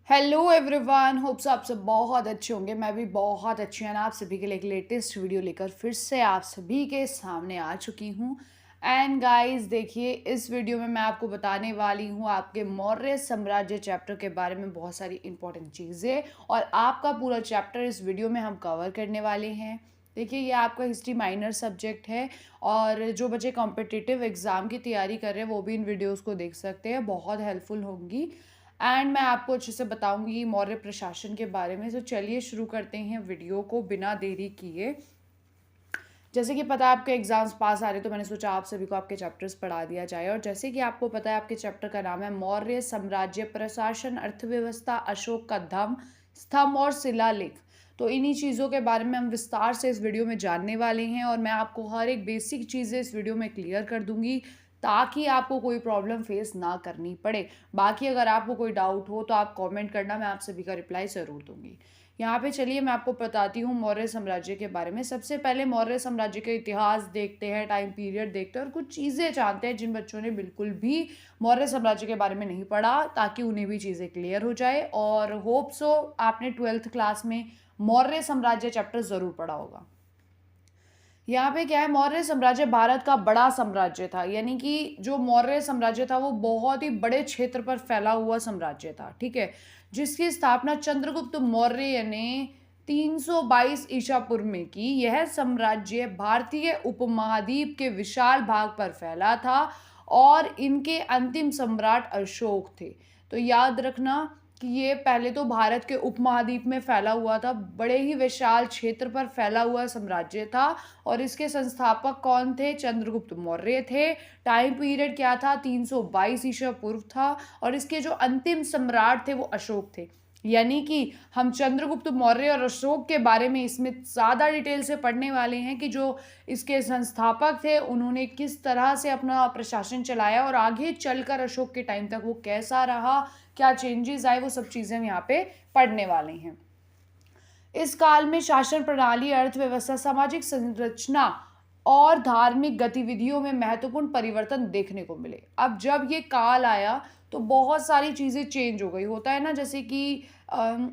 Hello everyone, hopes आप सब बहुत अच्छे होंगे। मैं भी बहुत अच्छी हूँ। आप सभी के लिए एक लेटेस्ट वीडियो लेकर फिर से आप सभी के सामने आ चुकी हूँ। एंड गाइस देखिए, इस वीडियो में मैं आपको बताने वाली हूँ आपके मौर्य साम्राज्य चैप्टर के बारे में बहुत सारी इंपॉर्टेंट चीज़ें, और आपका पूरा चैप्टर इस वीडियो में हम कवर करने वाले हैं। देखिए, ये आपका हिस्ट्री माइनर सब्जेक्ट है, और जो बच्चे कॉम्पिटिटिव एग्ज़ाम की तैयारी कर रहे हैं वो भी इन वीडियोज़ को देख सकते हैं, बहुत हेल्पफुल होंगी। एंड मैं आपको अच्छे से बताऊंगी मौर्य प्रशासन के बारे में। तो चलिए शुरू करते हैं वीडियो को बिना देरी किए। जैसे कि पता है आपके एग्जाम्स पास आ रहे, तो मैंने सोचा आप सभी को आपके चैप्टर्स पढ़ा दिया जाए। और जैसे कि आपको पता है, आपके चैप्टर का नाम है मौर्य साम्राज्य प्रशासन, अर्थव्यवस्था, अशोक का धम्म, स्तंभ और शिलालेख। तो इन्हीं चीज़ों के बारे में हम विस्तार से इस वीडियो में जानने वाले हैं, और मैं आपको हर एक बेसिक चीज़ें इस वीडियो में क्लियर कर दूंगी ताकि आपको कोई प्रॉब्लम फेस ना करनी पड़े। बाकी अगर आपको कोई डाउट हो तो आप कमेंट करना, मैं आप सभी का रिप्लाई ज़रूर दूंगी। यहाँ पे चलिए मैं आपको बताती हूँ मौर्य साम्राज्य के बारे में। सबसे पहले मौर्य साम्राज्य का इतिहास देखते हैं, टाइम पीरियड देखते हैं, और कुछ चीज़ें जानते हैं जिन बच्चों ने बिल्कुल भी मौर्य साम्राज्य के बारे में नहीं पढ़ा, ताकि उन्हें भी चीज़ें क्लियर हो जाए। और होप सो आपने 12th क्लास में मौर्य साम्राज्य चैप्टर ज़रूर पढ़ा होगा। यहाँ पे क्या है, मौर्य साम्राज्य भारत का बड़ा साम्राज्य था। यानी कि जो मौर्य साम्राज्य था वो बहुत ही बड़े क्षेत्र पर फैला हुआ साम्राज्य था, ठीक है, जिसकी स्थापना चंद्रगुप्त मौर्य ने 322 ईसा पूर्व में की। यह साम्राज्य भारतीय उपमहाद्वीप के विशाल भाग पर फैला था, और इनके अंतिम सम्राट अशोक थे। तो याद रखना कि ये पहले तो भारत के उपमहाद्वीप में फैला हुआ था, बड़े ही विशाल क्षेत्र पर फैला हुआ साम्राज्य था। और इसके संस्थापक कौन थे? चंद्रगुप्त मौर्य थे। टाइम पीरियड क्या था? 322 ईसा पूर्व था। और इसके जो अंतिम सम्राट थे वो अशोक थे। यानी कि हम चंद्रगुप्त मौर्य और अशोक के बारे में इसमें ज़्यादा डिटेल से पढ़ने वाले हैं कि जो इसके संस्थापक थे उन्होंने किस तरह से अपना प्रशासन चलाया, और आगे चलकर अशोक के टाइम तक वो कैसा रहा, क्या चेंजेस आए, वो सब चीज़ें हम यहाँ पे पढ़ने वाले हैं। इस काल में शासन प्रणाली, अर्थव्यवस्था, सामाजिक संरचना और धार्मिक गतिविधियों में महत्वपूर्ण परिवर्तन देखने को मिले। अब जब ये काल आया तो बहुत सारी चीज़ें चेंज हो गई। होता है ना, जैसे कि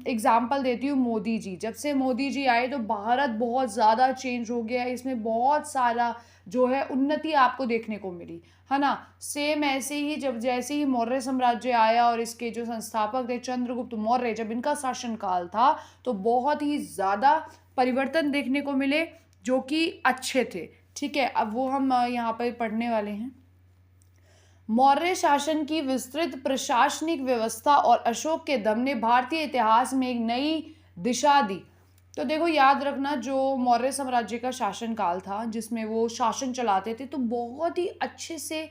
एग्जाम्पल देती हूँ, मोदी जी, जब से मोदी जी आए तो भारत बहुत ज़्यादा चेंज हो गया है। इसमें बहुत सारा जो है उन्नति आपको देखने को मिली, है ना। सेम ऐसे ही जब जैसे ही मौर्य साम्राज्य आया और इसके जो संस्थापक थे चंद्रगुप्त मौर्य, जब इनका शासनकाल था तो बहुत ही ज़्यादा परिवर्तन देखने को मिले जो कि अच्छे थे, ठीक है। अब वो हम यहाँ पर पढ़ने वाले हैं। मौर्य शासन की विस्तृत प्रशासनिक व्यवस्था और अशोक के दम ने भारतीय इतिहास में एक नई दिशा दी। तो देखो, याद रखना, जो मौर्य साम्राज्य का शासनकाल था जिसमें वो शासन चलाते थे, तो बहुत ही अच्छे से,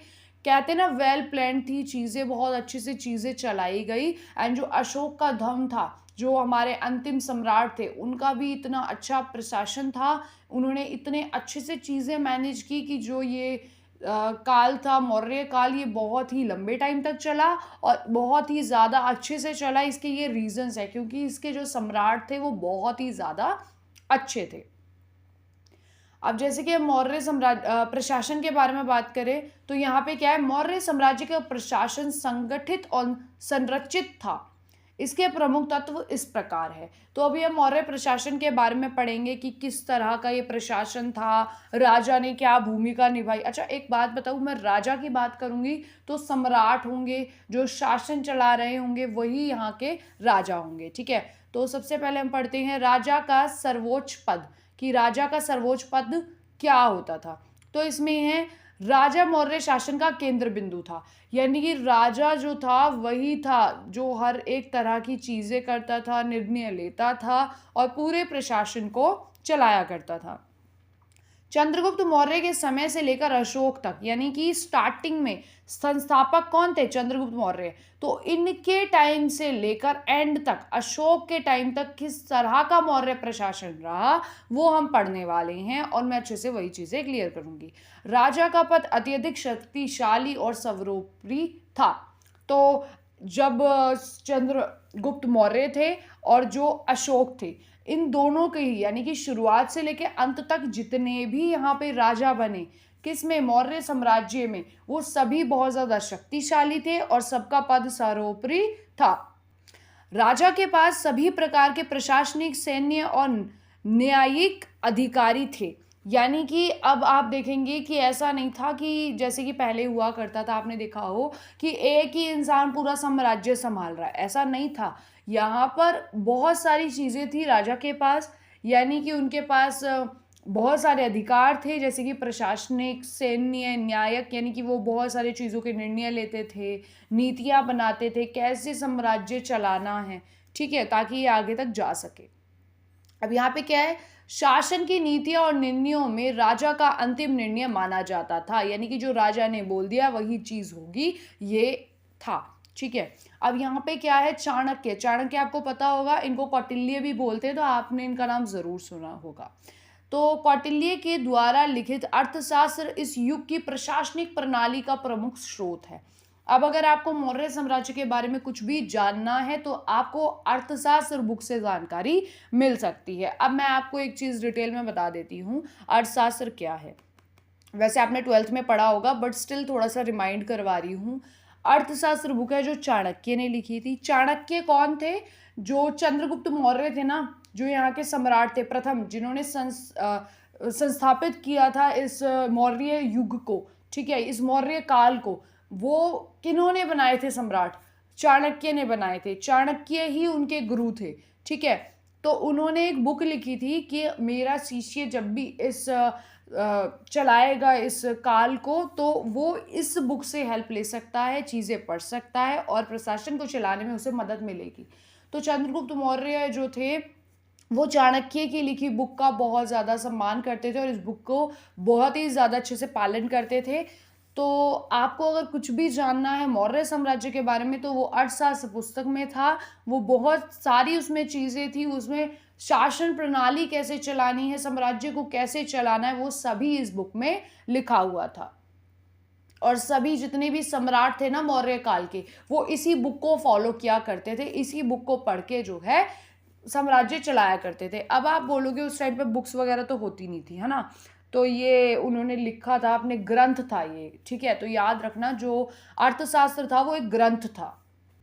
कहते हैं ना, वेल प्लान थी चीज़ें, बहुत अच्छे से चीज़ें चलाई गई। एंड जो अशोक का धम था, जो हमारे अंतिम सम्राट थे, उनका भी इतना अच्छा प्रशासन था। उन्होंने इतने अच्छे से चीज़ें मैनेज की कि जो ये काल था मौर्य काल, ये बहुत ही लंबे टाइम तक चला और बहुत ही ज़्यादा अच्छे से चला। इसके ये रीजंस है क्योंकि इसके जो सम्राट थे वो बहुत ही ज़्यादा अच्छे थे। अब जैसे कि हम मौर्य साम्राज्य प्रशासन के बारे में बात करें तो यहाँ पे क्या है, मौर्य साम्राज्य का प्रशासन संगठित और संरचित था। इसके प्रमुख तत्व इस प्रकार है। तो अभी हम मौर्य प्रशासन के बारे में पढ़ेंगे कि किस तरह का ये प्रशासन था, राजा ने क्या भूमिका निभाई। अच्छा, एक बात बताऊं, मैं राजा की बात करूंगी तो सम्राट होंगे, जो शासन चला रहे होंगे वही यहाँ के राजा होंगे, ठीक है। तो सबसे पहले हम पढ़ते हैं राजा का सर्वोच्च पद, कि राजा का सर्वोच्च पद क्या होता था। तो इसमें है, राजा मौर्य शासन का केंद्र बिंदु था। यानी कि राजा जो था वही था जो हर एक तरह की चीजें करता था, निर्णय लेता था और पूरे प्रशासन को चलाया करता था। चंद्रगुप्त मौर्य के समय से लेकर अशोक तक, यानी कि स्टार्टिंग में संस्थापक कौन थे? चंद्रगुप्त मौर्य। तो इनके टाइम से लेकर एंड तक, अशोक के टाइम तक किस तरह का मौर्य प्रशासन रहा वो हम पढ़ने वाले हैं, और मैं अच्छे से वही चीजें क्लियर करूंगी। राजा का पद अत्यधिक शक्तिशाली और सर्वोपरि था। तो जब चंद्रगुप्त मौर्य थे और जो अशोक थे, इन दोनों के ही, यानी कि शुरुआत से लेकर अंत तक जितने भी यहाँ पे राजा बने, किस में? मौर्य साम्राज्य में, वो सभी बहुत ज्यादा शक्तिशाली थे और सबका पद सर्वोपरि था। राजा के पास सभी प्रकार के प्रशासनिक, सैन्य और न्यायिक अधिकारी थे। यानी कि अब आप देखेंगे कि ऐसा नहीं था कि जैसे कि पहले हुआ करता था, आपने देखा हो कि एक ही इंसान पूरा साम्राज्य संभाल रहा है, ऐसा नहीं था। यहाँ पर बहुत सारी चीज़ें थी राजा के पास, यानी कि उनके पास बहुत सारे अधिकार थे, जैसे कि प्रशासनिक, सैन्य, न्यायिक, यानी कि वो बहुत सारी चीज़ों के निर्णय लेते थे, नीतियाँ बनाते थे, कैसे साम्राज्य चलाना है, ठीक है, ताकि ये आगे तक जा सके। अब यहाँ पे क्या है, शासन की नीतियां और निर्णयों में राजा का अंतिम निर्णय माना जाता था, यानी कि जो राजा ने बोल दिया वही चीज होगी, ये था, ठीक है। अब यहाँ पे क्या है, चाणक्य। चाणक्य आपको पता होगा, इनको कौटिल्य भी बोलते हैं, तो आपने इनका नाम जरूर सुना होगा। तो कौटिल्य के द्वारा लिखित अर्थशास्त्र इस युग की प्रशासनिक प्रणाली का प्रमुख स्रोत है। अब अगर आपको मौर्य साम्राज्य के बारे में कुछ भी जानना है तो आपको अर्थशास्त्र बुक से जानकारी मिल सकती है। अब मैं आपको एक चीज़ डिटेल में बता देती हूँ, अर्थशास्त्र क्या है। वैसे आपने 12th में पढ़ा होगा, बट स्टिल थोड़ा सा रिमाइंड करवा रही हूँ। अर्थशास्त्र बुक है जो चाणक्य ने लिखी थी। चाणक्य कौन थे? जो चंद्रगुप्त मौर्य थे ना, जो यहाँ के सम्राट थे प्रथम, जिन्होंने संस्थापित किया था इस मौर्य युग को, ठीक है, इस मौर्य काल को। वो किन्होंने बनाए थे सम्राट? चाणक्य ने बनाए थे। चाणक्य ही उनके गुरु थे, ठीक है। तो उन्होंने एक बुक लिखी थी कि मेरा शिष्य जब भी इस चलाएगा इस काल को, तो वो इस बुक से हेल्प ले सकता है, चीज़ें पढ़ सकता है और प्रशासन को चलाने में उसे मदद मिलेगी। तो चंद्रगुप्त मौर्य जो थे वो चाणक्य की लिखी बुक का बहुत ज़्यादा सम्मान करते थे और इस बुक को बहुत ही ज़्यादा अच्छे से पालन करते थे। तो आपको अगर कुछ भी जानना है मौर्य साम्राज्य के बारे में तो वो अर्थशास्त्र पुस्तक में था। वो बहुत सारी उसमें चीज़ें थी, उसमें शासन प्रणाली कैसे चलानी है, साम्राज्य को कैसे चलाना है, वो सभी इस बुक में लिखा हुआ था। और सभी जितने भी सम्राट थे ना मौर्य काल के, वो इसी बुक को फॉलो किया करते थे, इसी बुक को पढ़ के जो है साम्राज्य चलाया करते थे। अब आप बोलोगे उस टाइम पे बुक्स वगैरह तो होती नहीं थी, है ना, तो ये उन्होंने लिखा था, अपने ग्रंथ था ये, ठीक है। तो याद रखना जो अर्थशास्त्र था वो एक ग्रंथ था।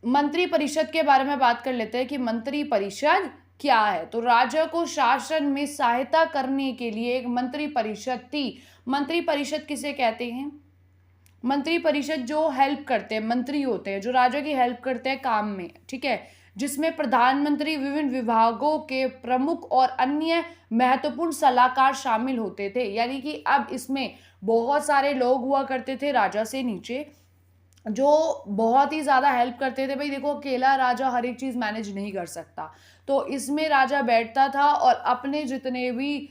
मंत्री परिषद के बारे में बात कर लेते हैं कि मंत्री परिषद क्या है। तो राजा को शासन में सहायता करने के लिए एक मंत्री परिषद थी। मंत्री परिषद किसे कहते हैं? मंत्री परिषद जो हेल्प करते हैं, मंत्री होते हैं जो राजा की हेल्प करते हैं काम में, ठीक है, जिसमें प्रधानमंत्री, विभिन्न विभागों के प्रमुख और अन्य महत्वपूर्ण सलाहकार शामिल होते थे। यानी कि अब इसमें बहुत सारे लोग हुआ करते थे राजा से नीचे, जो बहुत ही ज़्यादा हेल्प करते थे। भाई देखो, अकेला राजा हर एक चीज़ मैनेज नहीं कर सकता, तो इसमें राजा बैठता था और अपने जितने भी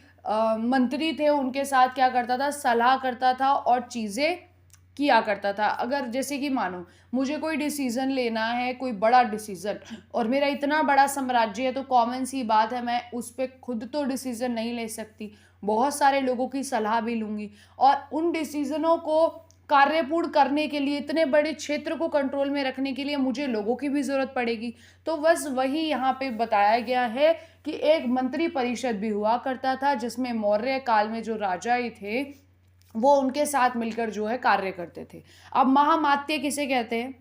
मंत्री थे उनके साथ क्या करता था, सलाह करता था और चीज़ें किया करता था। अगर जैसे कि मानो मुझे कोई डिसीज़न लेना है, कोई बड़ा डिसीज़न, और मेरा इतना बड़ा साम्राज्य है, तो कॉमन सी बात है मैं उस पर खुद तो डिसीज़न नहीं ले सकती, बहुत सारे लोगों की सलाह भी लूँगी। और उन डिसीज़नों को कार्यपूर्ण करने के लिए, इतने बड़े क्षेत्र को कंट्रोल में रखने के लिए मुझे लोगों की भी ज़रूरत पड़ेगी। तो बस वही यहाँ पे बताया गया है कि एक मंत्री परिषद भी हुआ करता था, जिसमें मौर्य काल में जो राजा ही थे वो उनके साथ मिलकर जो है कार्य करते थे। अब महामात्य किसे कहते हैं?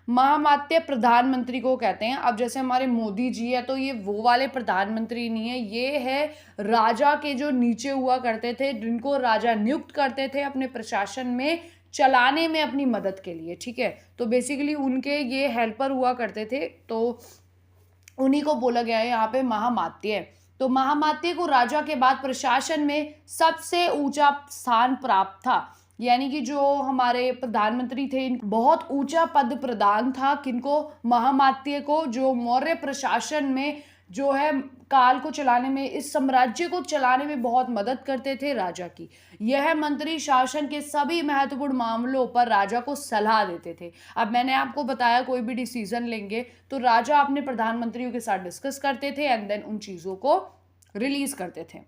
महामात्य प्रधानमंत्री को कहते हैं। अब जैसे हमारे मोदी जी है, तो ये वो वाले प्रधानमंत्री नहीं है, ये है राजा के जो नीचे हुआ करते थे, जिनको राजा नियुक्त करते थे अपने प्रशासन में चलाने में अपनी मदद के लिए, ठीक है। तो बेसिकली उनके ये हेल्पर हुआ करते थे, तो उन्हीं को बोला गया है यहाँ पे महामात्य। तो महामात्य को राजा के बाद प्रशासन में सबसे ऊंचा स्थान प्राप्त था। यानी कि जो हमारे प्रधानमंत्री थे, बहुत ऊंचा पद प्रदान था किनको? महामात्य को, जो मौर्य प्रशासन में जो है काल को चलाने में, इस साम्राज्य को चलाने में बहुत मदद करते थे राजा की। यह मंत्री शासन के सभी महत्वपूर्ण मामलों पर राजा को सलाह देते थे। अब मैंने आपको बताया कोई भी डिसीजन लेंगे तो राजा अपने प्रधानमंत्रियों के साथ डिस्कस करते थे एंड देन उन चीज़ों को रिलीज करते थे।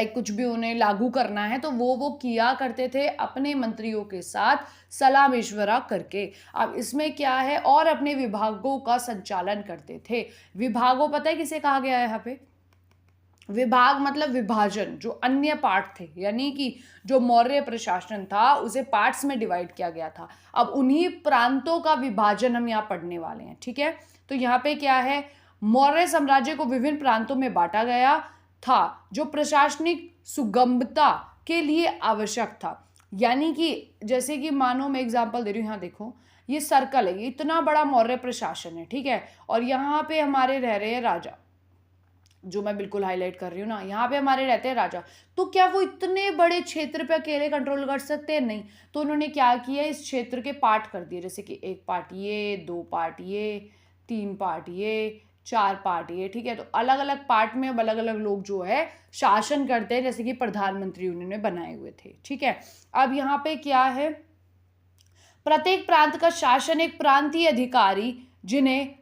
कुछ भी उन्हें लागू करना है तो वो किया करते थे अपने मंत्रियों के साथ सलाह मशवरा करके। अब इसमें क्या है, और अपने विभागों का संचालन करते थे। विभागों पता है किसे कहा गया है यहाँ पे? विभाग मतलब विभाजन, जो अन्य पार्ट थे, यानी कि जो मौर्य प्रशासन था उसे पार्ट्स में डिवाइड किया गया था। अब उन्हीं प्रांतों का विभाजन हम यहाँ पढ़ने वाले हैं, ठीक है। तो यहाँ पे क्या है, मौर्य साम्राज्य को विभिन्न प्रांतों में बांटा गया था जो प्रशासनिक सुगमता के लिए आवश्यक था। यानी कि जैसे कि मानो मैं एग्जांपल दे रही हूँ, यहाँ देखो ये सर्कल है, ये इतना बड़ा मौर्य प्रशासन है, ठीक है, और यहाँ पे हमारे रह रहे हैं राजा, जो मैं बिल्कुल हाईलाइट कर रही हूँ ना, यहाँ पे हमारे रहते हैं राजा। तो क्या वो इतने बड़े क्षेत्र पे अकेले कंट्रोल कर सकते हैं? नहीं। तो उन्होंने क्या किया, इस क्षेत्र के पार्ट कर दिए, जैसे कि एक पार्ट ये, दो पार्ट ये, तीन पार्ट ये, चार पार्ट ये, ठीक है। तो अलग अलग पार्ट में अब अलग अलग लोग जो है शासन करते हैं, जैसे कि प्रधानमंत्री उन्होंने बनाए हुए थे, ठीक है। अब यहाँ पे क्या है, प्रत्येक प्रांत का शासन एक प्रांतीय अधिकारी जिन्हें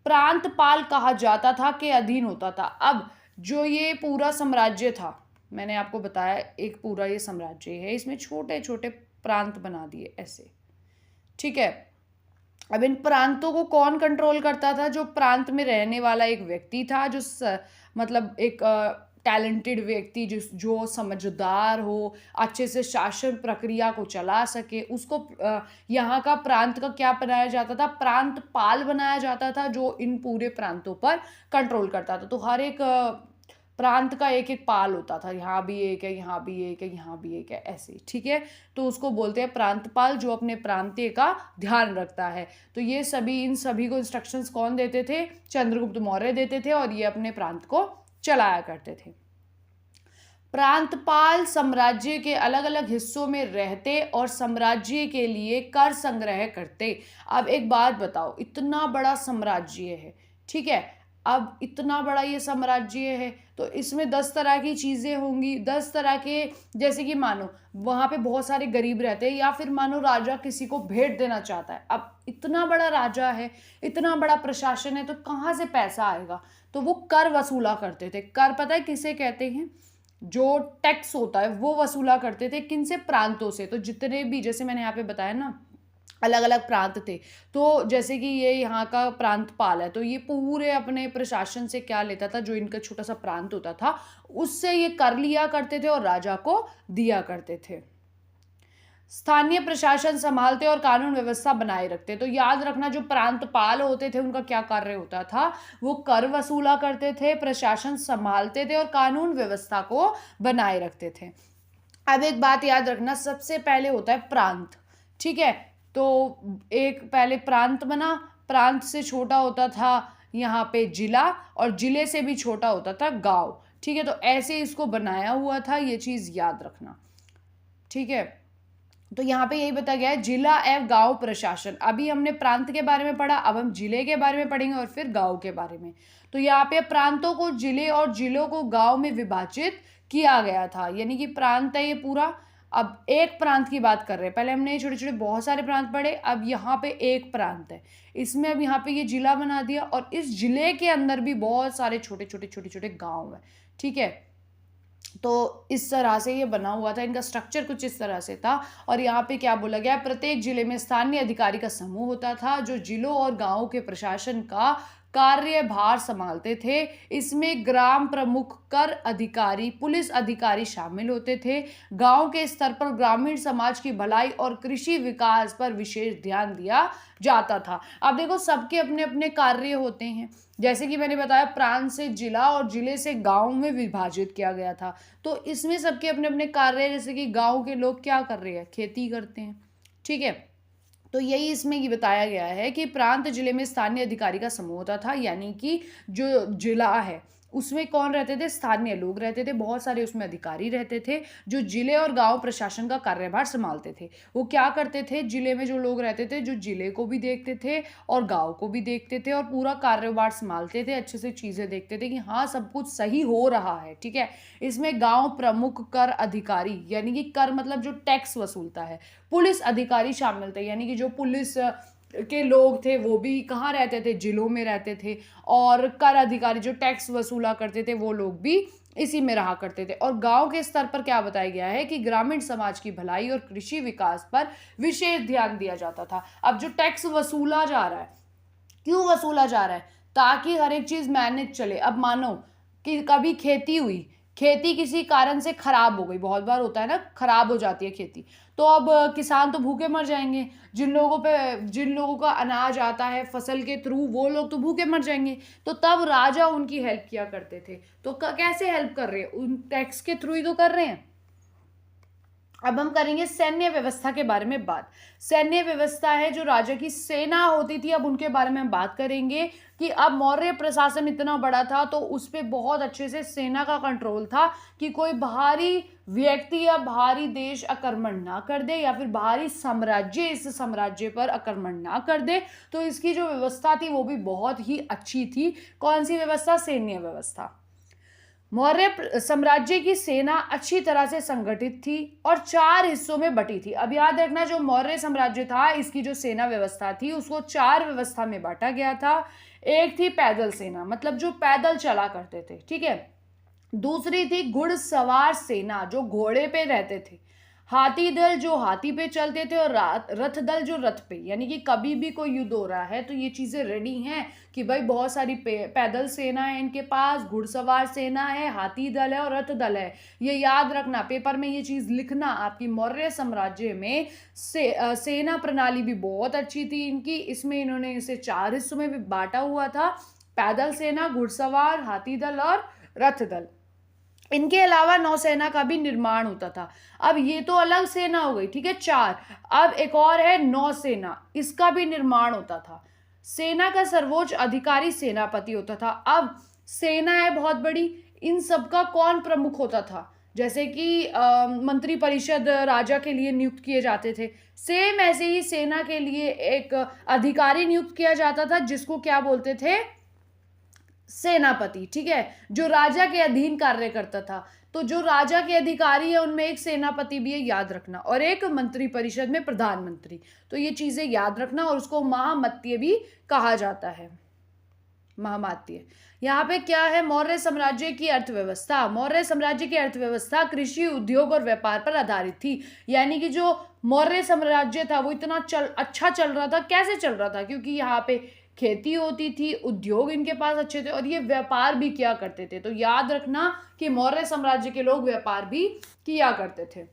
प्रांतपाल कहा जाता था के अधीन होता था। अब जो ये पूरा साम्राज्य था, मैंने आपको बताया एक पूरा ये साम्राज्य है, इसमें छोटे छोटे प्रांत बना दिए ऐसे, ठीक है। अब इन प्रांतों को कौन कंट्रोल करता था? जो प्रांत में रहने वाला एक व्यक्ति था, जो मतलब एक टैलेंटेड व्यक्ति, जो समझदार हो, अच्छे से शासन प्रक्रिया को चला सके, उसको यहाँ का प्रांत का क्या बनाया जाता था? प्रांतपाल बनाया जाता था, जो इन पूरे प्रांतों पर कंट्रोल करता था। तो हर एक प्रांत का एक एक पाल होता था, यहाँ भी एक है, यहाँ भी एक है, यहाँ भी एक है, ऐसे, ठीक है। तो उसको बोलते हैं प्रांतपाल, जो अपने प्रांतीय का ध्यान रखता है। तो ये सभी, इन सभी को इंस्ट्रक्शंस कौन देते थे? चंद्रगुप्त मौर्य देते थे, और ये अपने प्रांत को चलाया करते थे। प्रांतपाल साम्राज्य के अलग अलग हिस्सों में रहते और साम्राज्य के लिए कर संग्रह करते। अब एक बात बताओ, इतना बड़ा साम्राज्य है, ठीक है, अब इतना बड़ा ये साम्राज्य है, तो इसमें 10 तरह की चीज़ें होंगी, 10 तरह के, जैसे कि मानो वहाँ पे बहुत सारे गरीब रहते हैं, या फिर मानो राजा किसी को भेंट देना चाहता है। अब इतना बड़ा राजा है, इतना बड़ा प्रशासन है, तो कहाँ से पैसा आएगा? तो वो कर वसूला करते थे। कर पता है किसे कहते हैं? जो टैक्स होता है वो वसूला करते थे, किनसे? प्रांतों से। तो जितने भी, जैसे मैंने यहाँ पे बताया ना, अलग अलग प्रांत थे, तो जैसे कि ये यहाँ का प्रांतपाल है, तो ये पूरे अपने प्रशासन से क्या लेता था? जो इनका छोटा सा प्रांत होता था उससे ये कर लिया करते थे और राजा को दिया करते थे। स्थानीय प्रशासन संभालते और कानून व्यवस्था बनाए रखते। तो याद रखना, जो प्रांतपाल होते थे उनका क्या कार्य होता था? वो कर वसूला करते थे, प्रशासन संभालते थे और कानून व्यवस्था को बनाए रखते थे। अब एक बात याद रखना, सबसे पहले होता है प्रांत, ठीक है। तो एक पहले प्रांत बना, प्रांत से छोटा होता था यहाँ पे जिला, और जिले से भी छोटा होता था गांव, ठीक है। तो ऐसे इसको बनाया हुआ था, ये चीज याद रखना, ठीक है। तो यहाँ पे यही बताया गया है, जिला एवं गांव प्रशासन। अभी हमने प्रांत के बारे में पढ़ा, अब हम जिले के बारे में पढ़ेंगे और फिर गांव के बारे में। तो यहाँ पे प्रांतों को जिले और जिलों को गांव में विभाजित किया गया था, यानी कि प्रांत है ये पूरा। अब एक प्रांत की बात कर रहे हैं, पहले हमने छोटे छोटे बहुत सारे प्रांत पढ़े, अब यहाँ पे एक प्रांत है, इसमें अब यहाँ पे ये जिला बना दिया, और इस जिले के अंदर भी बहुत सारे छोटे छोटे छोटे छोटे गाँव है, ठीक है। तो इस तरह से ये बना हुआ था, इनका स्ट्रक्चर कुछ इस तरह से था। और यहाँ पे क्या बोला गया? प्रत्येक जिले में स्थानीय अधिकारी का समूह होता था, जो जिलों और गांवों के प्रशासन का कार्यभार संभालते थे। इसमें ग्राम प्रमुख, कर अधिकारी, पुलिस अधिकारी शामिल होते थे। गांव के स्तर पर ग्रामीण समाज की भलाई और कृषि विकास पर विशेष ध्यान दिया जाता था। अब देखो, सबके अपने अपने कार्य होते हैं, जैसे कि मैंने बताया प्रांत से जिला और जिले से गांव में विभाजित किया गया था। तो इसमें सबके अपने अपने कार्य, जैसे कि गांव के लोग क्या कर रहे हैं? खेती करते हैं, ठीक है। तो यही इसमें ये बताया गया है कि प्रांत जिले में स्थानीय अधिकारी का समूह होता था, यानी कि जो जिला है उसमें कौन रहते थे? स्थानीय लोग रहते थे, बहुत सारे उसमें अधिकारी रहते थे, जो जिले और गांव प्रशासन का कार्यभार संभालते थे। वो क्या करते थे? जिले में जो लोग रहते थे, जो जिले को भी देखते थे और गांव को भी देखते थे, और पूरा कार्यभार संभालते थे, अच्छे से चीजें देखते थे कि हाँ सब कुछ सही हो रहा है, ठीक है। इसमें गांव प्रमुख, कर अधिकारी, यानी कि कर मतलब जो टैक्स वसूलता है, पुलिस अधिकारी शामिल थे, यानी कि जो पुलिस के लोग थे वो भी कहाँ रहते थे? जिलों में रहते थे। और कर अधिकारी जो टैक्स वसूला करते थे वो लोग भी इसी में रहा करते थे। और गांव के स्तर पर क्या बताया गया है कि ग्रामीण समाज की भलाई और कृषि विकास पर विशेष ध्यान दिया जाता था। अब जो टैक्स वसूला जा रहा है, क्यों वसूला जा रहा है? ताकि हर एक चीज मैनेज चले। अब मानो कि कभी खेती हुई, खेती किसी कारण से खराब हो गई, बहुत बार होता है ना, खराब हो जाती है खेती, तो अब किसान तो भूखे मर जाएंगे। जिन लोगों का अनाज आता है फसल के थ्रू, वो लोग तो भूखे मर जाएंगे। तो तब राजा उनकी हेल्प किया करते थे। तो कैसे हेल्प कर रहे हैं? उन टैक्स के थ्रू ही तो कर रहे हैं। अब हम करेंगे सैन्य व्यवस्था के बारे में बात। सैन्य व्यवस्था है जो राजा की सेना होती थी, अब उनके बारे में हम बात करेंगे कि अब मौर्य प्रशासन इतना बड़ा था तो उस पर बहुत अच्छे से सेना का कंट्रोल था कि कोई बाहरी व्यक्ति या बाहरी देश आक्रमण ना कर दे, या फिर बाहरी साम्राज्य इस साम्राज्य पर आक्रमण ना कर दे। तो इसकी जो व्यवस्था थी वो भी बहुत ही अच्छी थी। कौन सी व्यवस्था? सैन्य व्यवस्था। मौर्य साम्राज्य की सेना अच्छी तरह से संगठित थी और 4 हिस्सों में बटी थी। अब याद रखना, जो मौर्य साम्राज्य था इसकी जो सेना व्यवस्था थी उसको 4 व्यवस्था में बांटा गया था। एक थी पैदल सेना, मतलब जो पैदल चला करते थे, ठीक है। दूसरी थी घुड़सवार सेना, जो घोड़े पे रहते थे। हाथी दल, जो हाथी पे चलते थे। और रथ दल, जो रथ पे, यानी कि कभी भी कोई युद्ध हो रहा है तो ये चीजें रेडी हैं कि भाई बहुत सारी पैदल सेना है इनके पास, घुड़सवार सेना है, हाथी दल है और रथ दल है। ये याद रखना, पेपर में ये चीज लिखना। आपकी मौर्य साम्राज्य में सेना प्रणाली भी बहुत अच्छी थी इनकी। इसमें इन्होंने इसे 4 हिस्सों में भी बांटा हुआ था: पैदल सेना, घुड़सवार, हाथी दल और रथ दल। इनके अलावा नौसेना का भी निर्माण होता था। अब ये तो अलग सेना हो गई, ठीक है, 4। अब एक और है नौसेना, इसका भी निर्माण होता था। सेना का सर्वोच्च अधिकारी सेनापति होता था। अब सेना है बहुत बड़ी, इन सबका कौन प्रमुख होता था? जैसे कि मंत्री परिषद राजा के लिए नियुक्त किए जाते थे, सेम ऐसे ही सेना के लिए एक अधिकारी नियुक्त किया जाता था जिसको क्या बोलते थे? सेनापति, ठीक है, जो राजा के अधीन कार्य करता था। तो जो राजा के अधिकारी है उनमें एक सेनापति भी है, याद रखना, और एक मंत्री परिषद में प्रधानमंत्री। तो ये चीजें याद रखना, और उसको महामत्य भी कहा जाता है, महामात्य। यहाँ पे क्या है? मौर्य साम्राज्य की अर्थव्यवस्था। मौर्य साम्राज्य की अर्थव्यवस्था कृषि, उद्योग और व्यापार पर आधारित थी। यानी कि जो मौर्य साम्राज्य था वो इतना अच्छा चल रहा था। कैसे चल रहा था? क्योंकि यहाँ पे खेती होती थी, उद्योग इनके पास अच्छे थे और ये व्यापार भी किया करते थे। तो याद रखना कि मौर्य साम्राज्य के लोग व्यापार भी किया करते थे।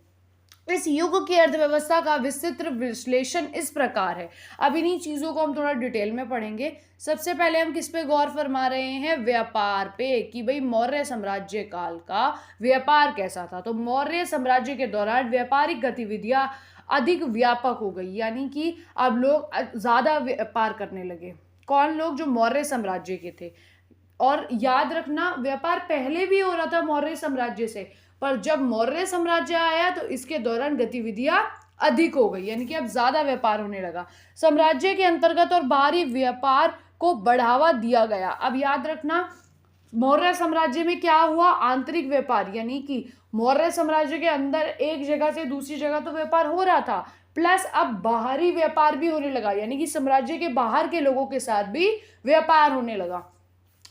इस युग की अर्थव्यवस्था का विस्तृत विश्लेषण इस प्रकार है। अब इन्हीं चीजों को हम थोड़ा डिटेल में पढ़ेंगे। सबसे पहले हम किस पे गौर फरमा रहे हैं? व्यापार पे, कि भाई मौर्य साम्राज्य काल का व्यापार कैसा था। तो मौर्य साम्राज्य के दौरान व्यापारिक गतिविधियां अधिक व्यापक हो गई, यानी कि अब लोग ज्यादा व्यापार करने लगे। कौन लोग? जो मौर्य साम्राज्य के थे। और याद रखना, व्यापार पहले भी हो रहा था मौर्य साम्राज्य से, पर जब मौर्य साम्राज्य आया तो इसके दौरान गतिविधियां अधिक हो गई, यानी कि अब ज्यादा व्यापार होने लगा। साम्राज्य के अंतर्गत और बाहरी व्यापार को बढ़ावा दिया गया। अब याद रखना, मौर्य साम्राज्य में क्या हुआ? आंतरिक व्यापार, यानी कि मौर्य साम्राज्य के अंदर एक जगह से दूसरी जगह तो व्यापार हो रहा था, प्लस अब बाहरी व्यापार भी होने लगा, यानी कि साम्राज्य के बाहर के लोगों के साथ भी व्यापार होने लगा।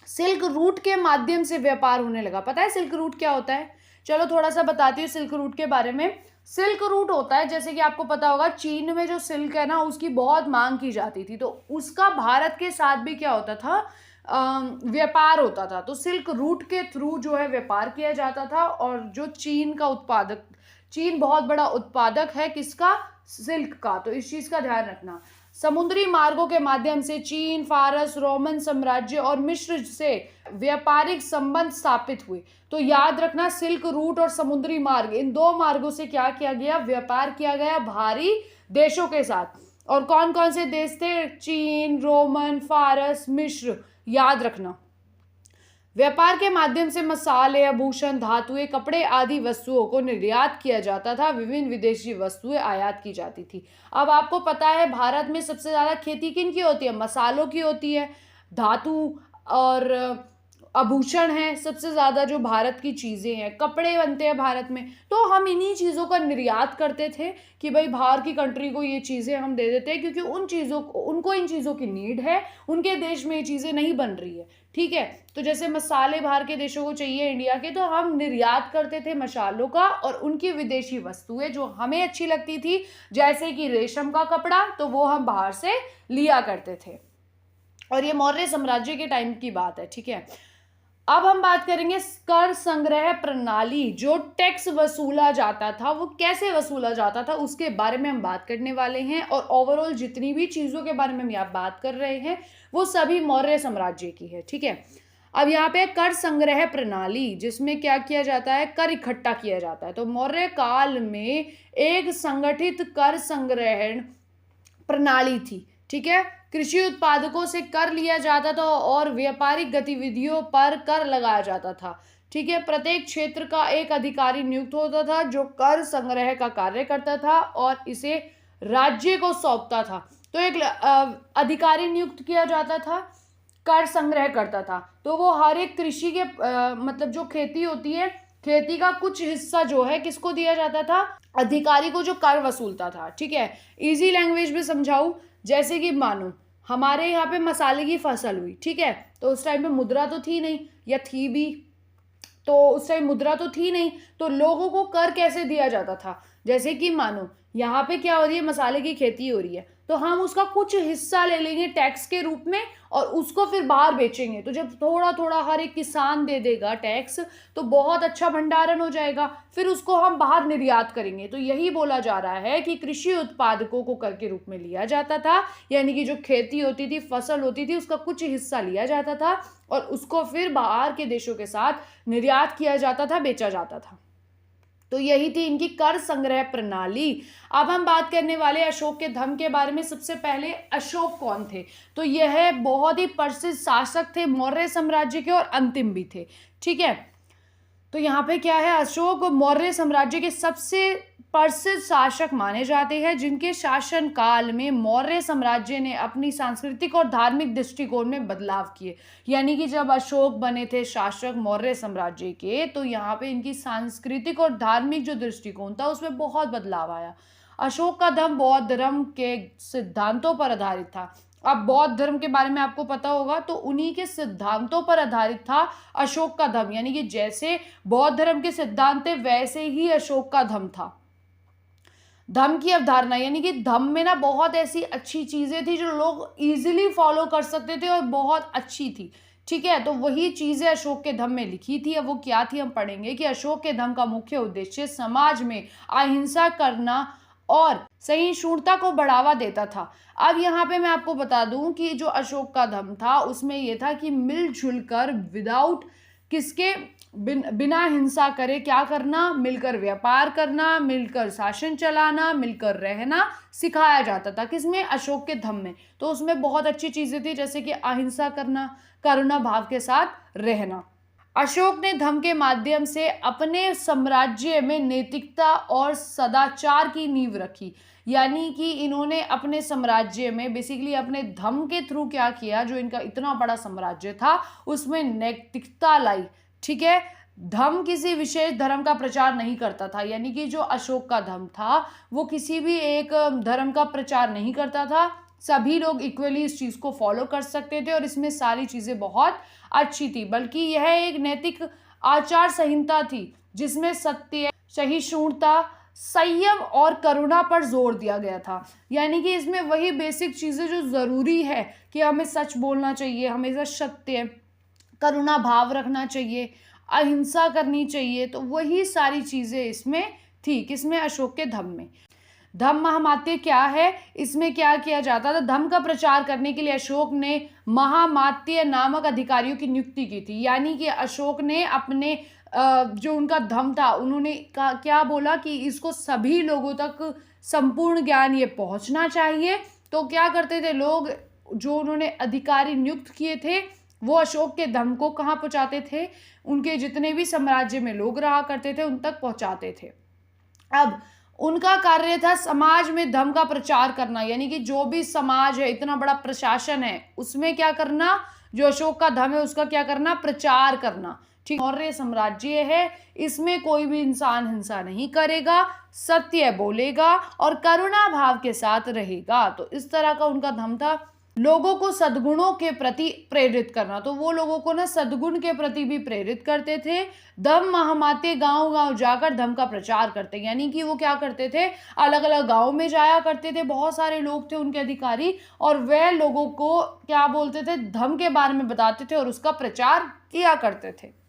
सिल्क रूट के माध्यम से व्यापार होने लगा। पता है सिल्क रूट क्या होता है? चलो थोड़ा सा बताती हूँ सिल्क रूट के बारे में। सिल्क रूट होता है, जैसे कि आपको पता होगा, चीन में जो सिल्क है ना उसकी बहुत मांग की जाती थी, तो उसका भारत के साथ भी क्या होता था? व्यापार होता था। तो सिल्क रूट के थ्रू जो है व्यापार किया जाता था। और जो चीन का उत्पादक, चीन बहुत बड़ा उत्पादक है किसका? सिल्क का। तो इस चीज का ध्यान रखना। समुद्री मार्गों के माध्यम से चीन, फारस, रोमन साम्राज्य और मिस्र से व्यापारिक संबंध स्थापित हुए। तो याद रखना, सिल्क रूट और समुद्री मार्ग, इन 2 मार्गों से क्या किया गया? व्यापार किया गया बाहरी देशों के साथ। और कौन कौन से देश थे? चीन, रोमन, फारस, मिस्र, याद रखना। व्यापार के माध्यम से मसाले, आभूषण, धातुएं, कपड़े आदि वस्तुओं को निर्यात किया जाता था। विभिन्न विदेशी वस्तुएं आयात की जाती थी। अब आपको पता है भारत में सबसे ज्यादा खेती किन की होती है? मसालों की होती है। धातु और आभूषण है सबसे ज्यादा जो भारत की चीजें हैं। कपड़े बनते हैं भारत में, तो हम इन्हीं चीजों का निर्यात करते थे कि भाई बाहर की कंट्री को ये चीजें हम दे देते हैं, क्योंकि उनको इन चीजों की नीड है, उनके देश में ये चीजें नहीं बन रही है, ठीक है। तो जैसे मसाले बाहर के देशों को चाहिए इंडिया के, तो हम निर्यात करते थे मसालों का, और उनकी विदेशी वस्तुएं जो हमें अच्छी लगती थी, जैसे कि रेशम का कपड़ा, तो वो हम बाहर से लिया करते थे। और ये मौर्य साम्राज्य के टाइम की बात है, ठीक है। अब हम बात करेंगे कर संग्रह प्रणाली। जो टैक्स वसूला जाता था वो कैसे वसूला जाता था उसके बारे में हम बात करने वाले हैं, और ओवरऑल जितनी भी चीज़ों के बारे में हम यहाँ बात कर रहे हैं वो सभी मौर्य साम्राज्य की है, ठीक है। अब यहाँ पे कर संग्रह प्रणाली, जिसमें क्या किया जाता है, कर इकट्ठा किया जाता है। तो मौर्य काल में एक संगठित कर संग्रहण प्रणाली थी, ठीक है। कृषि उत्पादकों से कर लिया जाता था और व्यापारिक गतिविधियों पर कर लगाया जाता था, ठीक है। प्रत्येक क्षेत्र का एक अधिकारी नियुक्त होता था जो कर संग्रह का कार्य करता था और इसे राज्य को सौंपता था। तो एक अधिकारी नियुक्त किया जाता था, कर संग्रह करता था। तो वो हर एक कृषि के मतलब जो खेती होती है, खेती का कुछ हिस्सा जो है किसको दिया जाता था, अधिकारी को, जो कर वसूलता था, ठीक है। इजी लैंग्वेज में समझाऊं, जैसे कि मानो हमारे यहाँ पे मसाले की फसल हुई, ठीक है। तो उस टाइम पे मुद्रा तो थी नहीं, या थी भी तो उस टाइम मुद्रा तो थी नहीं, तो लोगों को कर कैसे दिया जाता था। जैसे कि मानो यहाँ पे क्या हो रही है, मसाले की खेती हो रही है, तो हम उसका कुछ हिस्सा ले लेंगे टैक्स के रूप में और उसको फिर बाहर बेचेंगे। तो जब थोड़ा थोड़ा हर एक किसान दे देगा टैक्स, तो बहुत अच्छा भंडारण हो जाएगा, फिर उसको हम बाहर निर्यात करेंगे। तो यही बोला जा रहा है कि कृषि उत्पादकों को कर के रूप में लिया जाता था, यानी कि जो खेती होती थी, फसल होती थी, उसका कुछ हिस्सा लिया जाता था और उसको फिर बाहर के देशों के साथ निर्यात किया जाता था, बेचा जाता था। तो यही थी इनकी कर संग्रह प्रणाली। अब हम बात करने वाले अशोक के धर्म के बारे में। सबसे पहले अशोक कौन थे, तो यह बहुत ही प्रसिद्ध शासक थे मौर्य साम्राज्य के और अंतिम भी थे, ठीक है। तो यहाँ पे क्या है, अशोक मौर्य साम्राज्य के सबसे प्रसिद्ध शासक माने जाते हैं, जिनके शासन काल में मौर्य साम्राज्य ने अपनी सांस्कृतिक और धार्मिक दृष्टिकोण में बदलाव किए। यानी कि जब अशोक बने थे शासक मौर्य साम्राज्य के, तो यहाँ पे इनकी सांस्कृतिक और धार्मिक जो दृष्टिकोण था उसमें बहुत बदलाव आया। अशोक का धर्म बौद्ध धर्म के सिद्धांतों पर आधारित था। अब बौद्ध धर्म के बारे में आपको पता होगा, तो उन्हीं के सिद्धांतों पर आधारित था अशोक का धर्म। यानी कि जैसे बौद्ध धर्म के सिद्धांत थे वैसे ही अशोक का धर्म था। धम्म की अवधारणा, यानी कि धम्म में ना बहुत ऐसी अच्छी चीजें थी जो लोग इजीली फॉलो कर सकते थे और बहुत अच्छी थी, ठीक है। तो वही चीजें अशोक के धम्म में लिखी थी। अब वो क्या थी हम पढ़ेंगे कि अशोक के धम्म का मुख्य उद्देश्य समाज में अहिंसा करना और सहिष्णुता को बढ़ावा देता था। अब यहाँ पे मैं आपको बता दूं कि जो अशोक का धम्म था उसमें यह था कि मिलजुल कर, विदाउट किसके, बिना हिंसा करे क्या करना, मिलकर व्यापार करना, मिलकर शासन चलाना, मिलकर रहना सिखाया जाता था। किसमें, अशोक के धम्म में। तो उसमें बहुत अच्छी चीजें थी, जैसे कि अहिंसा करना, करुणा भाव के साथ रहना। अशोक ने धम्म के माध्यम से अपने साम्राज्य में नैतिकता और सदाचार की नींव रखी। यानी कि इन्होंने अपने साम्राज्य में बेसिकली अपने धम्म के थ्रू क्या किया, जो इनका इतना बड़ा साम्राज्य था उसमें नैतिकता लाई, ठीक है। धर्म किसी विशेष धर्म का प्रचार नहीं करता था। यानी कि जो अशोक का धर्म था वो किसी भी एक धर्म का प्रचार नहीं करता था, सभी लोग इक्वली इस चीज को फॉलो कर सकते थे और इसमें सारी चीजें बहुत अच्छी थी। बल्कि यह एक नैतिक आचार संहिता थी जिसमें सत्य, सहिष्णुता, संयम और करुणा पर जोर दिया गया था। यानी कि इसमें वही बेसिक चीजें जो जरूरी है कि हमें सच बोलना चाहिए, हमेशा सत्य, करुणा भाव रखना चाहिए, अहिंसा करनी चाहिए, तो वही सारी चीजें इसमें थी। किसमें, अशोक के धम्म में। धम्म महामात्य क्या है, इसमें क्या किया जाता था, धम्म का प्रचार करने के लिए अशोक ने महामात्य नामक अधिकारियों की नियुक्ति की थी। यानी कि अशोक ने अपने जो उनका धम्म था उन्होंने क्या बोला कि इसको सभी लोगों तक संपूर्ण ज्ञान ये पहुंचना चाहिए। तो क्या करते थे लोग, जो उन्होंने अधिकारी नियुक्त किए थे वो अशोक के धम्म को कहाँ पहुंचाते थे, उनके जितने भी साम्राज्य में लोग रहा करते थे उन तक पहुंचाते थे। अब उनका कार्य था समाज में धर्म का प्रचार करना। यानी कि जो भी समाज है, इतना बड़ा प्रशासन है, उसमें क्या करना, जो अशोक का धर्म है उसका क्या करना, प्रचार करना, ठीक। मौर्य साम्राज्य है, इसमें कोई भी इंसान हिंसा नहीं करेगा, सत्य बोलेगा और करुणा भाव के साथ रहेगा। तो इस तरह का उनका धर्म था। लोगों को सद्गुणों के प्रति प्रेरित करना। तो वो लोगों को ना सद्गुण के प्रति भी प्रेरित करते थे। धम्म महामाते गांव गांव जाकर धम्म का प्रचार करते, यानी कि वो क्या करते थे, अलग अलग गांव में जाया करते थे, बहुत सारे लोग थे उनके अधिकारी, और वह लोगों को क्या बोलते थे, धम्म के बारे में बताते थे और उसका प्रचार किया करते थे।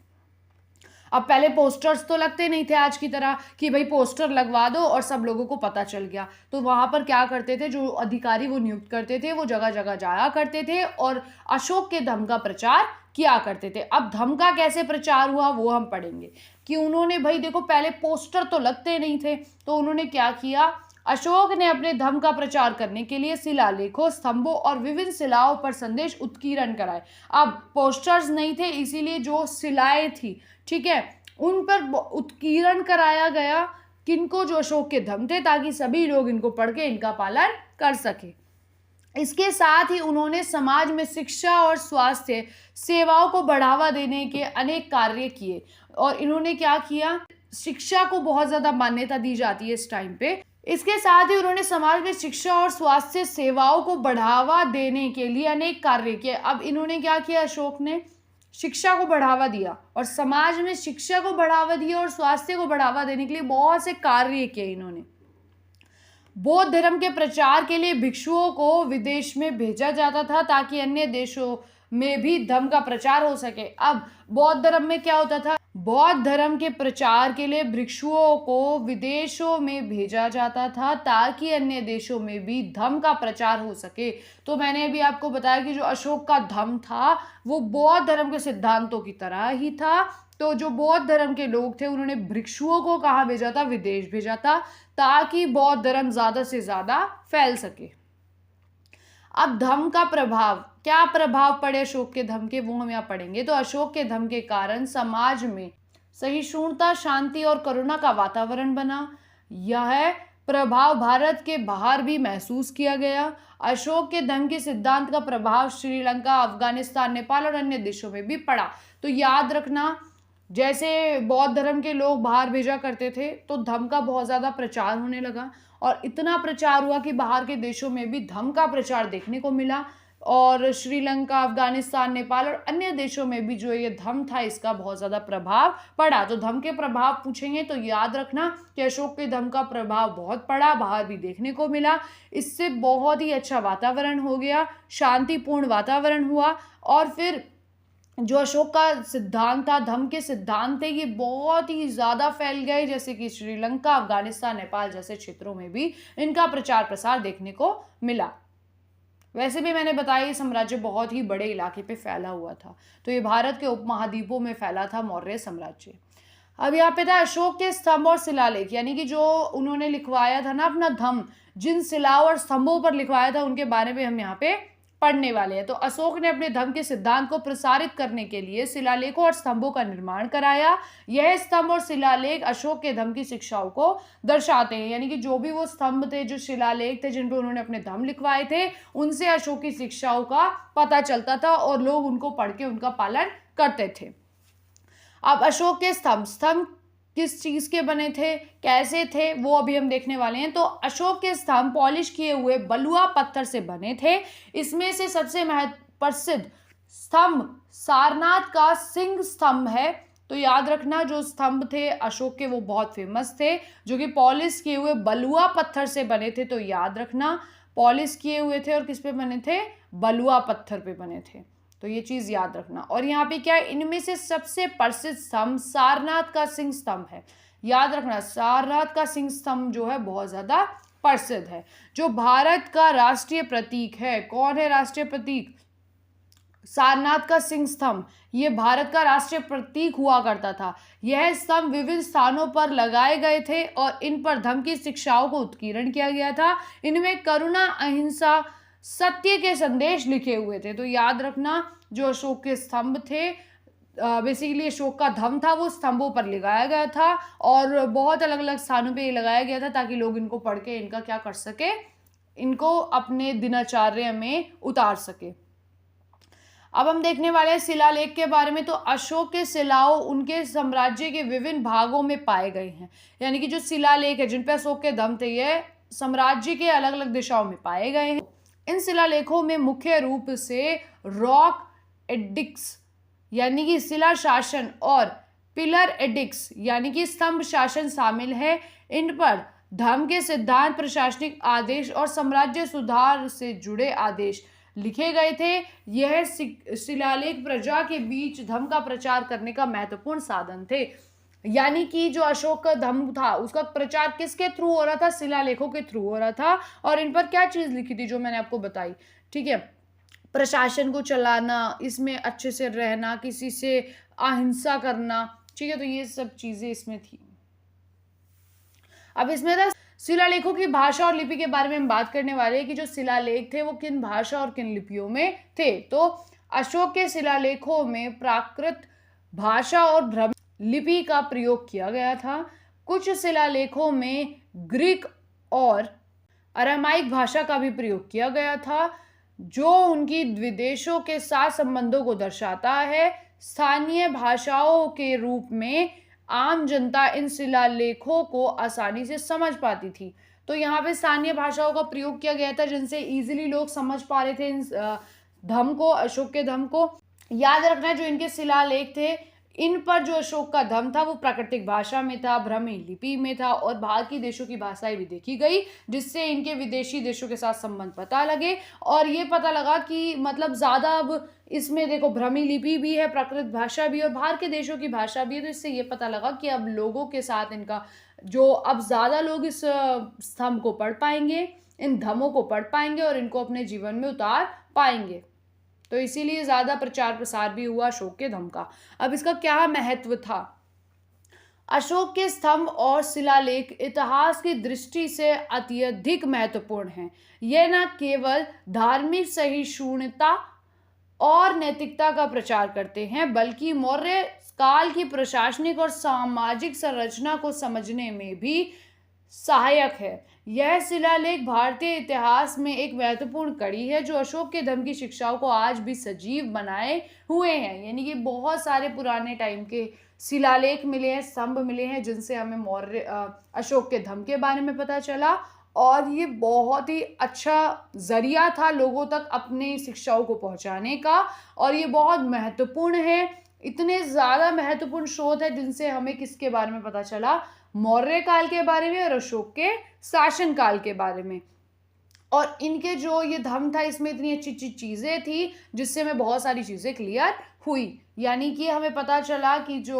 अब पहले पोस्टर्स तो लगते नहीं थे आज की तरह कि भाई पोस्टर लगवा दो और सब लोगों को पता चल गया। तो वहां पर क्या करते थे, जो अधिकारी वो नियुक्त करते थे वो जगह जगह जाया करते थे और अशोक के धम्म का प्रचार किया करते थे। अब धम्म का कैसे प्रचार हुआ वो हम पढ़ेंगे कि उन्होंने, भाई देखो पहले पोस्टर तो लगते नहीं थे, तो उन्होंने क्या किया, अशोक ने अपने धम्म का प्रचार करने के लिए शिलालेखों, स्तंभों और विभिन्न शिलाओं पर संदेश उत्कीर्ण कराए। अब पोस्टर्स नहीं थे, इसीलिए जो शिलाएं थी, ठीक है, उन पर उत्कीर्ण कराया गया, किनको, जो अशोक के धम्म थे, ताकि सभी लोग इनको पढ़ के इनका पालन कर सके। इसके साथ ही उन्होंने समाज में शिक्षा और स्वास्थ्य सेवाओं को बढ़ावा देने के अनेक कार्य किए। और इन्होंने क्या किया, शिक्षा को बहुत ज्यादा मान्यता दी जाती है इस टाइम पे। इसके साथ ही उन्होंने समाज में शिक्षा और स्वास्थ्य सेवाओं को बढ़ावा देने के लिए अनेक कार्य किए। अब इन्होंने क्या किया, अशोक ने शिक्षा को बढ़ावा दिया और समाज में शिक्षा को बढ़ावा दिया और स्वास्थ्य को बढ़ावा देने के लिए बहुत से कार्य किए इन्होंने। बौद्ध धर्म के प्रचार के लिए भिक्षुओं को विदेश में भेजा जाता था ताकि अन्य देशों में भी धर्म का प्रचार हो सके। अब बौद्ध धर्म में क्या होता था, बौद्ध धर्म के प्रचार के लिए भिक्षुओं को विदेशों में भेजा जाता था ताकि अन्य देशों में भी धर्म का प्रचार हो सके। तो मैंने अभी आपको बताया कि जो अशोक का धर्म था वो बौद्ध धर्म के सिद्धांतों की तरह ही था। तो जो बौद्ध धर्म के लोग थे उन्होंने भिक्षुओं को कहाँ भेजा था, विदेश भेजा था, ताकि बौद्ध धर्म ज्यादा से ज्यादा फैल सके। अब धम्म का प्रभाव, क्या प्रभाव पड़े अशोक के धम्म के, वो हम यहाँ पढ़ेंगे। तो अशोक के धम्म के कारण समाज में सहिष्णुता, शांति और करुणा का वातावरण बना। यह प्रभाव भारत के बाहर भी महसूस किया गया। अशोक के धम्म के सिद्धांत का प्रभाव श्रीलंका, अफगानिस्तान, नेपाल और अन्य देशों में भी पड़ा। तो याद रखना, जैसे बौद्ध धर्म के लोग बाहर भेजा करते थे तो धम्म का बहुत ज़्यादा प्रचार होने लगा, और इतना प्रचार हुआ कि बाहर के देशों में भी धम्म का प्रचार देखने को मिला, और श्रीलंका, अफगानिस्तान, नेपाल और अन्य देशों में भी जो ये धम्म था इसका बहुत ज़्यादा प्रभाव पड़ा। तो धम्म के प्रभाव पूछेंगे तो याद रखना कि अशोक के धम्म का प्रभाव बहुत पड़ा, बाहर भी देखने को मिला। इससे बहुत ही अच्छा वातावरण हो गया, शांतिपूर्ण वातावरण हुआ, और फिर जो अशोक का सिद्धांत था, धम्म के सिद्धांत थे, ये बहुत ही ज़्यादा फैल गए, जैसे कि श्रीलंका, अफगानिस्तान, नेपाल जैसे क्षेत्रों में भी इनका प्रचार प्रसार देखने को मिला। वैसे भी मैंने बताया ये साम्राज्य बहुत ही बड़े इलाके पे फैला हुआ था। तो ये भारत के उपमहाद्वीपों में फैला था मौर्य साम्राज्य। अब यहाँ पे था अशोक के स्तंभ और शिलालेख, यानी कि जो उन्होंने लिखवाया था ना अपना धम्म, जिन शिलाओं और स्तंभों पर लिखवाया था उनके बारे में हम यहाँ पे पढ़ने वाले हैं। तो अशोक ने अपने धम्म के सिद्धांत को प्रसारित करने के लिए शिलालेखों और स्तंभों का निर्माण कराया। यह स्तंभ और शिलालेख अशोक के धम्म की शिक्षाओं को दर्शाते हैं, यानी कि जो भी वो स्तंभ थे, जो शिलालेख थे, जिन पर उन्होंने अपने धम्म लिखवाए थे, उनसे अशोक की शिक्षाओं का पता चलता था और लोग उनको पढ़ के उनका पालन करते थे। अब अशोक के स्तंभ, स्तंभ किस चीज के बने थे, कैसे थे, वो अभी हम देखने वाले हैं। तो अशोक के स्तंभ पॉलिश किए हुए बलुआ पत्थर से बने थे। इसमें से सबसे प्रसिद्ध स्तंभ सारनाथ का सिंह स्तंभ है। तो याद रखना, जो स्तंभ थे अशोक के वो बहुत फेमस थे, जो कि पॉलिश किए हुए बलुआ पत्थर से बने थे। तो याद रखना, पॉलिश किए हुए थे और किस पे बने थे, बलुआ पत्थर पे बने थे। तो ये चीज याद रखना। और यहाँ पे क्या है, इनमें से सबसे प्रसिद्ध स्तंभ सारनाथ का सिंह स्तंभ है। याद रखना, सारनाथ का सिंह स्तंभ जो है बहुत ज्यादा प्रसिद्ध है, जो भारत का राष्ट्रीय प्रतीक है। कौन है राष्ट्रीय प्रतीक, सारनाथ का सिंह स्तंभ, ये भारत का राष्ट्रीय प्रतीक हुआ करता था। यह स्तंभ विभिन्न स्थानों पर लगाए गए थे और इन पर धम्म की शिक्षाओं को उत्कीर्ण किया गया था। इनमें करुणा, अहिंसा, सत्य के संदेश लिखे हुए थे। तो याद रखना, जो अशोक के स्तंभ थे, बेसिकली अशोक का धम्म था, वो स्तंभों पर लगाया गया था और बहुत अलग अलग स्थानों पे ये लगाया गया था ताकि लोग इनको पढ़ के इनका क्या कर सके, इनको अपने दिनचर्या में उतार सके। अब हम देखने वाले हैं शिलालेख के बारे में। तो अशोक के शिलाओं उनके साम्राज्य के विभिन्न भागों में पाए गए हैं, यानी कि जो शिलालेख है जिन पे अशोक के धम्म थे, ये साम्राज्य के अलग अलग दिशाओं में पाए गए हैं। इन शिलालेखों में मुख्य रूप से रॉक एडिक्स यानी कि शिला शासन और पिलर एडिक्स यानी कि स्तंभ शासन शामिल है। इन पर धर्म के सिद्धांत, प्रशासनिक आदेश और साम्राज्य सुधार से जुड़े आदेश लिखे गए थे। यह शिलालेख प्रजा के बीच धर्म का प्रचार करने का महत्वपूर्ण साधन थे। यानी कि जो अशोक का धर्म था उसका प्रचार किसके थ्रू हो रहा था? शिलालेखों के थ्रू हो रहा था। और इन पर क्या चीज लिखी थी जो मैंने आपको बताई, ठीक है, प्रशासन को चलाना, इसमें अच्छे से रहना, किसी से अहिंसा करना, ठीक है, तो ये सब चीजें इसमें थी। अब इसमें था शिलालेखों की भाषा और लिपि के बारे में हम बात करने वाले हैं कि जो शिलालेख थे वो किन भाषा और किन लिपियों में थे। तो अशोक के शिलालेखों में प्राकृत भाषा और ब्राह्मी लिपि का प्रयोग किया गया था। कुछ शिलालेखों में ग्रीक और अरामाइक भाषा का भी प्रयोग किया गया था जो उनकी विदेशों के साथ संबंधों को दर्शाता है। स्थानीय भाषाओं के रूप में आम जनता इन शिलालेखों को आसानी से समझ पाती थी। तो यहाँ पे स्थानीय भाषाओं का प्रयोग किया गया था जिनसे इजीली लोग समझ पा रहे थे इन धर्म को, अशोक के धर्म को। याद रखना जो इनके शिलालेख थे इन पर जो अशोक का धर्म था वो प्राकृतिक भाषा में था, ब्राह्मी लिपि में था और बाहर की देशों की भाषाएं भी देखी गई जिससे इनके विदेशी देशों के साथ संबंध पता लगे। और ये पता लगा कि मतलब ज़्यादा अब इसमें देखो ब्राह्मी लिपि भी है, प्राकृत भाषा भी और बाहर के देशों की भाषा भी है। तो इससे ये पता लगा कि अब लोगों के साथ इनका जो अब ज़्यादा लोग इस स्तंभ को पढ़ पाएंगे, इन धर्मों को पढ़ पाएंगे और इनको अपने जीवन में उतार पाएंगे। तो इसीलिए ज्यादा प्रचार प्रसार भी हुआ अशोक के धर्म का। अब इसका क्या महत्व था? अशोक के स्तंभ और शिलालेख इतिहास की दृष्टि से अत्यधिक महत्वपूर्ण हैं। यह न केवल धार्मिक सहिष्णुता और नैतिकता का प्रचार करते हैं बल्कि मौर्य काल की प्रशासनिक और सामाजिक संरचना को समझने में भी सहायक है। यह शिलालेख भारतीय इतिहास में एक महत्वपूर्ण कड़ी है जो अशोक के धर्म की शिक्षाओं को आज भी सजीव बनाए हुए हैं। यानी कि बहुत सारे पुराने टाइम के शिलालेख मिले हैं, स्तंभ मिले हैं जिनसे हमें मौर्य अशोक के धर्म के बारे में पता चला और ये बहुत ही अच्छा जरिया था लोगों तक अपनी शिक्षाओं को पहुंचाने का। और ये बहुत महत्वपूर्ण है, इतने ज़्यादा महत्वपूर्ण स्रोत है जिनसे हमें किसके बारे में पता चला? मौर्य काल के बारे में और अशोक के शासन काल के बारे में। और इनके जो ये धर्म था इसमें इतनी अच्छी अच्छी चीज़ें थी जिससे हमें बहुत सारी चीज़ें क्लियर हुई। यानी कि हमें पता चला कि जो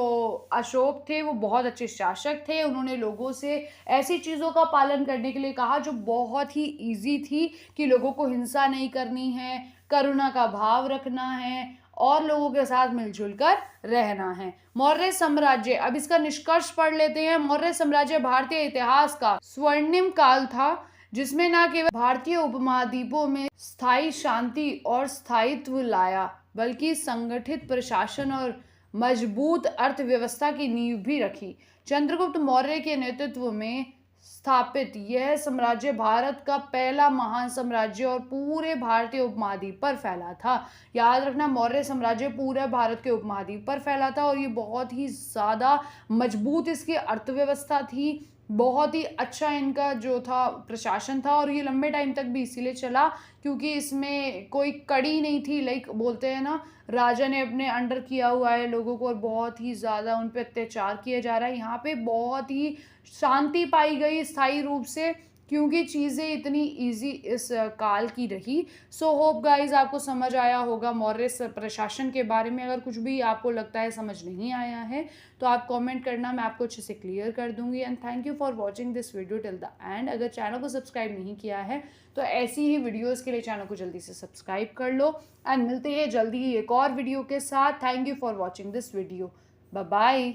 अशोक थे वो बहुत अच्छे शासक थे। उन्होंने लोगों से ऐसी चीज़ों का पालन करने के लिए कहा जो बहुत ही ईजी थी कि लोगों को हिंसा नहीं करनी है, करुणा का भाव रखना है और लोगों के साथ मिलजुल कर रहना है। मौर्य साम्राज्य, अब इसका निष्कर्ष पढ़ लेते हैं। मौर्य साम्राज्य भारतीय इतिहास का स्वर्णिम काल था जिसमें न केवल भारतीय उपमहाद्वीपों में स्थायी शांति और स्थायित्व लाया बल्कि संगठित प्रशासन और मजबूत अर्थव्यवस्था की नींव भी रखी। चंद्रगुप्त मौर्य के नेतृत्व में स्थापित यह साम्राज्य भारत का पहला महान साम्राज्य और पूरे भारतीय उपमहाद्वीप पर फैला था। याद रखना मौर्य साम्राज्य पूरे भारत के उपमहाद्वीप पर फैला था और ये बहुत ही ज़्यादा मजबूत इसकी अर्थव्यवस्था थी, बहुत ही अच्छा इनका जो था प्रशासन था और ये लंबे टाइम तक भी इसीलिए चला क्योंकि इसमें कोई कड़ी नहीं थी। लाइक बोलते हैं ना, राजा ने अपने अंडर किया हुआ है लोगों को और बहुत ही ज़्यादा उन पर अत्याचार किया जा रहा है। यहाँ पे बहुत ही शांति पाई गई स्थायी रूप से क्योंकि चीज़ें इतनी इजी इस काल की रही। सो होप गाइज आपको समझ आया होगा मौर्य प्रशासन के बारे में। अगर कुछ भी आपको लगता है समझ नहीं आया है तो आप कमेंट करना, मैं आपको अच्छे से क्लियर कर दूंगी। And thank you for watching this video till the end. अगर चैनल को सब्सक्राइब नहीं किया है तो ऐसी ही वीडियोस के लिए चैनल को जल्दी से सब्सक्राइब कर लो। एंड मिलते हैं जल्दी ही एक और वीडियो के साथ। Thank you for watching this video. Bye bye.